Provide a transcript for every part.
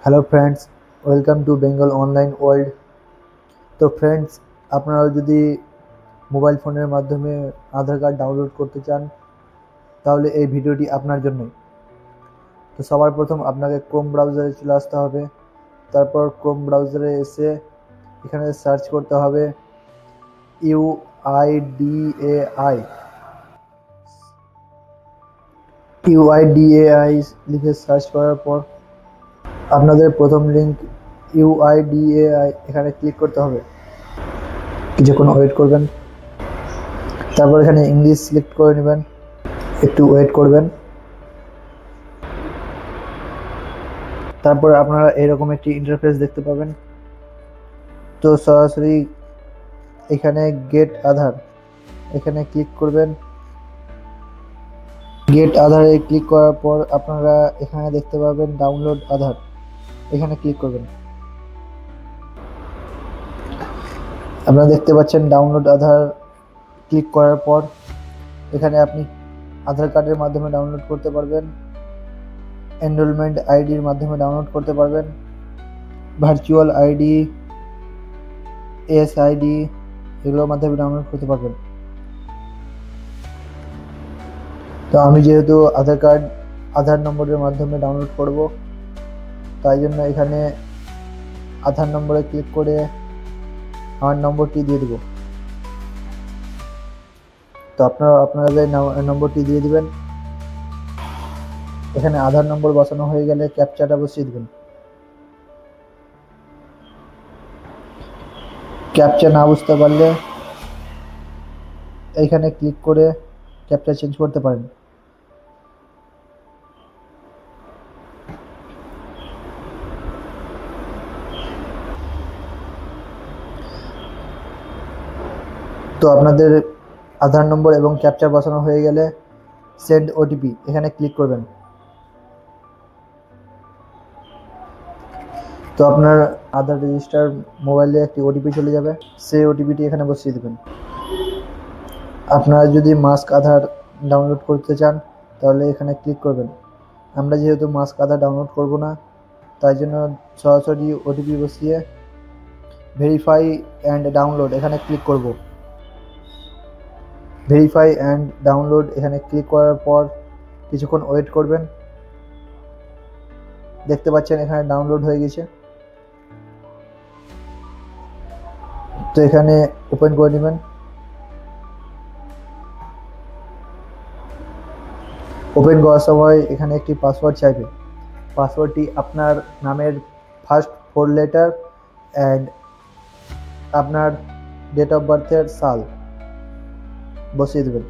Hello friends, welcome to Bengal online world. তো friends, আপনারা যদি মোবাইল ফোনের মাধ্যমে আধার কার্ড ডাউনলোড করতে চান তাহলে এই ভিডিওটি আপনার জন্যই। তো সবার প্রথম আপনাকে ক্রোম ব্রাউজারে চলে আসতে হবে। তারপর ক্রোম ব্রাউজারে এসে এখানে সার্চ করতে হবে ইউআইডিএআই লিখে সার্চ করার পর আপনাদের প্রথম লিঙ্ক ইউআইডিএআই এখানে ক্লিক করতে হবে। কিছুক্ষণ ওয়েট করবেন। তারপর এখানে ইংলিশ সিলেক্ট করে নেবেন, একটু ওয়েট করবেন। তারপর আপনারা এরকম একটি ইন্টারফেস দেখতে পাবেন। তো সরাসরি এখানে গেট আধার এখানে ক্লিক করবেন। গেট আধারে ক্লিক করার পর আপনারা এখানে দেখতে পাবেন ডাউনলোড আধার, এখানে ক্লিক করবেন। আপনারা দেখতে পাচ্ছেন ডাউনলোড আধার ক্লিক করার পর এখানে আপনি আধার কার্ডের মাধ্যমে ডাউনলোড করতে পারবেন, এনরোলমেন্ট আইডির মাধ্যমে ডাউনলোড করতে পারবেন, ভার্চুয়াল আইডি, এসআইডি এগুলোর মাধ্যমে ডাউনলোড করতে পারবেন। তো আমি যেহেতু আধার নম্বরের মাধ্যমে ডাউনলোড করব, তাই জন্য এখানে আধার নম্বরে ক্লিক করে আমার নম্বরটি দিয়ে দেব। তো আপনারা যে নম্বরটি দিয়ে দিবেন। এখানে আধার নম্বর বসানো হয়ে গেলে ক্যাপচাটা বসিয়ে দিবেন। ক্যাপচা না বুঝতে পারলে এইখানে ক্লিক করে ক্যাপচা চেঞ্জ করতে পারেন। তো আপনাদের আধার নম্বর এবং ক্যাপচা বসানো হয়ে গেলে সেন্ড ওটিপি এখানে ক্লিক করবেন। তো আপনার আধার রেজিস্টার মোবাইলে একটি ওটিপি চলে যাবে, সেই ওটিপিটি এখানে বসিয়ে দেবেন। আপনারা যদি মাস্ক আধার ডাউনলোড করতে চান তাহলে এখানে ক্লিক করবেন। আমরা যেহেতু মাস্ক আধার ডাউনলোড করব না, তাই জন্য সরাসরি ওটিপি বসিয়ে ভেরিফাই অ্যান্ড ডাউনলোড এখানে ক্লিক করব। ভেরিফাই অ্যান্ড ডাউনলোড এখানে ক্লিক করার পর কিছুক্ষণ ওয়েট করবেন। দেখতে পাচ্ছেন এখানে ডাউনলোড হয়ে গেছে। তো এখানে ওপেন করে নেবেন। ওপেন করার সময় এখানে একটি পাসওয়ার্ড চাইবে। পাসওয়ার্ডটি আপনার নামের ফার্স্ট 4 লেটার অ্যান্ড আপনার ডেট অফ বার্থের সাল বসিয়ে দেবেন।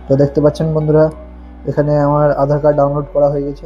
তো দেখতে পাচ্ছেন বন্ধুরা, এখানে আমার আধার কার্ড ডাউনলোড করা হয়ে গেছে।